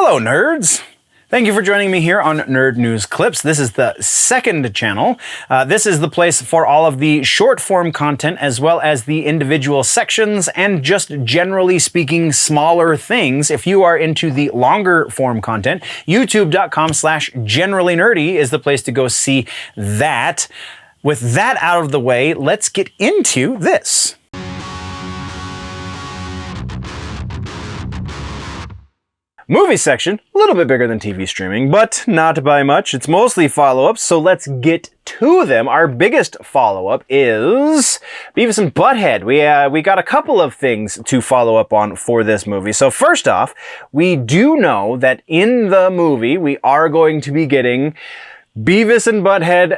Hello, nerds! Thank you for joining me here on Nerd News Clips. This is the second channel. This is the place for all of the short-form content as well as the individual sections and just generally speaking smaller things. If you are into the longer form content, youtube.com/generallynerdy is the place to go see that. With that out of the way, let's get into this. Movie section, a little bit bigger than TV streaming, but not by much. It's mostly follow-ups, so let's get to them. Our biggest follow-up is Beavis and Butthead. We got a couple of things to follow up on for this movie. So first off, we do know that in the movie, we are going to be getting Beavis and Butthead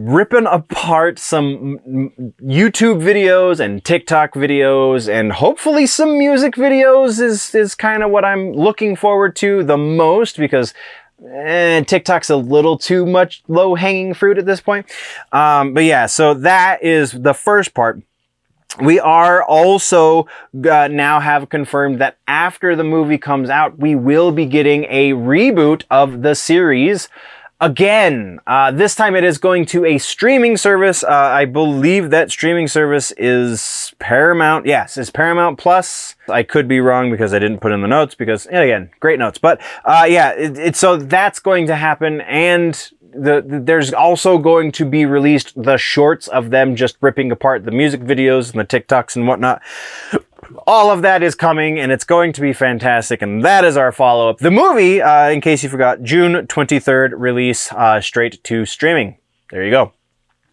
ripping apart some YouTube videos and TikTok videos, and hopefully some music videos is kind of what I'm looking forward to the most, because TikTok's a little too much low-hanging fruit at this point. But yeah, so that is the first part. We are also now have confirmed that after the movie comes out, we will be getting a reboot of the series. Again, this time it is going to a streaming service. I believe that streaming service is Paramount. Yes, it's Paramount Plus. I could be wrong because I didn't put in the notes because, again, great notes. But yeah, so that's going to happen, and there's also going to be released the shorts of them just ripping apart the music videos and the TikToks and whatnot. All of that is coming, and it's going to be fantastic, and that is our follow-up. The movie, in case you forgot, June 23rd release, straight to streaming. There you go.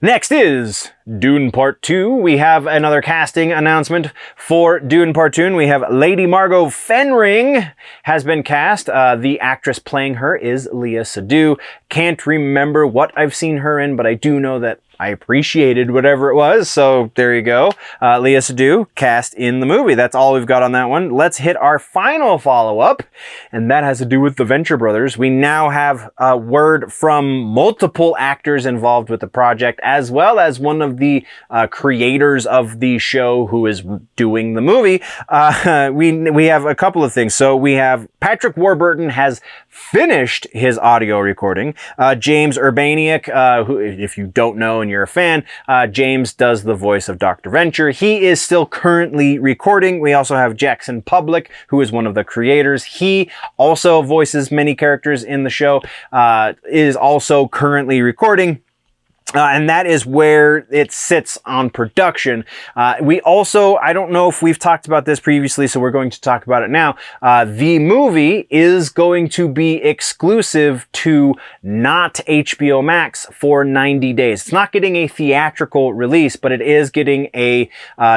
Next is Dune Part 2. We have another casting announcement for Dune Part 2. We have Lady Margot Fenring has been cast. The actress playing her is Léa Seydoux. Can't remember what I've seen her in, but I do know that I appreciated whatever it was, so there you go. Léa Seydoux cast in the movie. That's all we've got on that one. Let's hit our final follow-up, and that has to do with the Venture Brothers. We now have a word from multiple actors involved with the project, as well as one of the creators of the show who is doing the movie. We have a couple of things. So we have Patrick Warburton has finished his audio recording. James Urbaniak, who, if you don't know and you're a fan, James does the voice of Dr. Venture. He is still currently recording. We also have Jackson Public, who is one of the creators. He also voices many characters in the show, is also currently recording. And that is where it sits on production. We also, I don't know if we've talked about this previously, so we're going to talk about it now. The movie is going to be exclusive to not HBO Max for 90 days. It's not getting a theatrical release, but it is getting a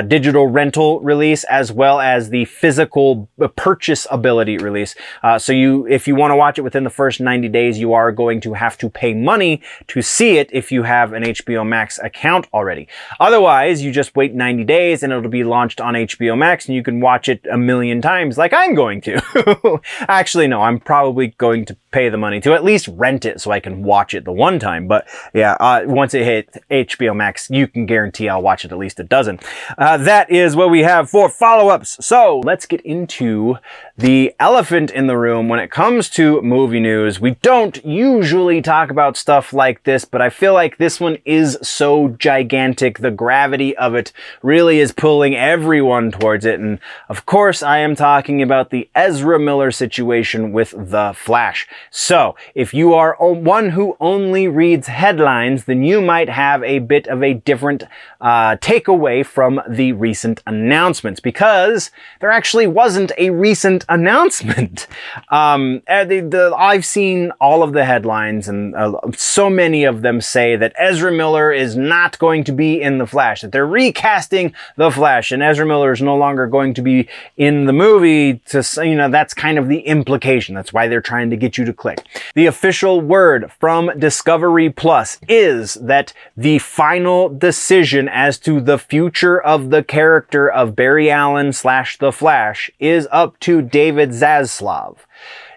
digital rental release as well as the physical purchase ability release. So if you want to watch it within the first 90 days, you are going to have to pay money to see it if you have an HBO Max account already. Otherwise, you just wait 90 days and it'll be launched on HBO Max and you can watch it a million times like I'm going to. Actually, no, I'm probably going to pay the money to at least rent it so I can watch it the one time. But yeah, once it hits HBO Max, you can guarantee I'll watch it at least a dozen. That is what we have for follow-ups. So let's get into the elephant in the room when it comes to movie news. We don't usually talk about stuff like this, but I feel like this one is so gigantic. The gravity of it really is pulling everyone towards it. And of course, I am talking about the Ezra Miller situation with The Flash. So if you are one who only reads headlines, then you might have a bit of a different takeaway from the recent announcements, because there actually wasn't a recent announcement. I've seen all of the headlines, and so many of them say that Ezra Miller is not going to be in The Flash, that they're recasting The Flash, and Ezra Miller is no longer going to be in the movie. That's kind of the implication. That's why they're trying to get you to click. The official word from Discovery Plus is that the final decision as to the future of the character of Barry Allen / The Flash is up to David Zaslav.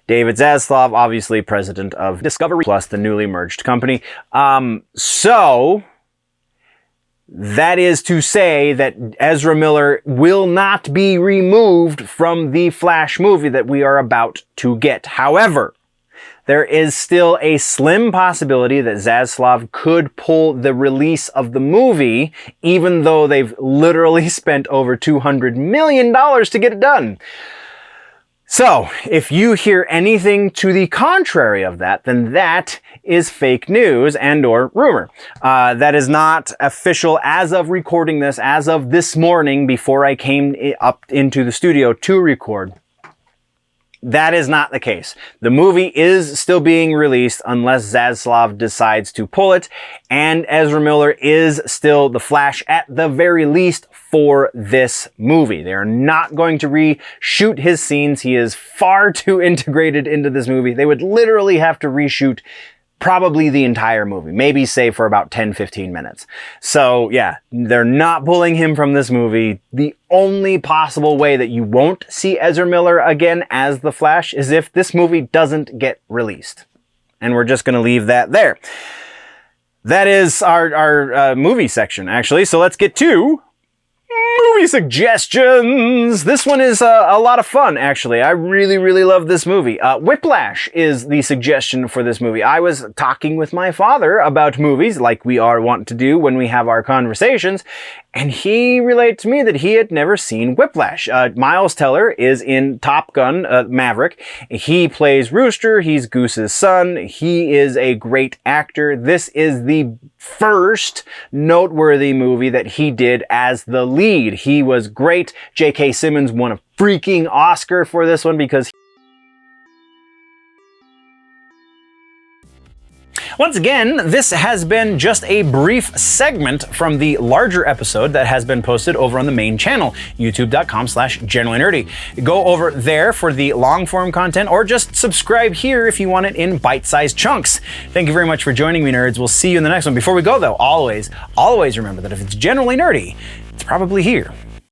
David Zaslav, obviously president of Discovery Plus, the newly merged company. So That is to say that Ezra Miller will not be removed from the Flash movie that we are about to get. However, there is still a slim possibility that Zaslav could pull the release of the movie, even though they've literally spent over $200 million to get it done. So, if you hear anything to the contrary of that, then that is fake news and or rumor. That is not official as of recording this, as of this morning before I came up into the studio to record. That is not the case. The movie is still being released unless Zaslav decides to pull it, and Ezra Miller is still the Flash at the very least for this movie. They are not going to reshoot his scenes. He is far too integrated into this movie. They would literally have to reshoot probably the entire movie, maybe say for about 10-15 minutes. So yeah, they're not pulling him from this movie. The only possible way that you won't see Ezra Miller again as the Flash is if this movie doesn't get released. And we're just going to leave that there. That is our movie section, actually. So let's get to movie suggestions. This one is a lot of fun, actually. I really, really love this movie. Whiplash is the suggestion for this movie. I was talking with my father about movies, like we are wont to do when we have our conversations, and he relayed to me that he had never seen Whiplash. Miles Teller is in Top Gun Maverick. He plays Rooster. He's Goose's son. He is a great actor. This is the first noteworthy movie that he did as the lead. He was great. J.K. Simmons won a freaking Oscar for this one because once again, this has been just a brief segment from the larger episode that has been posted over on the main channel, youtube.com/generallynerdy. Go over there for the long form content or just subscribe here if you want it in bite-sized chunks. Thank you very much for joining me, nerds. We'll see you in the next one. Before we go though, always remember that if it's generally nerdy, it's probably here.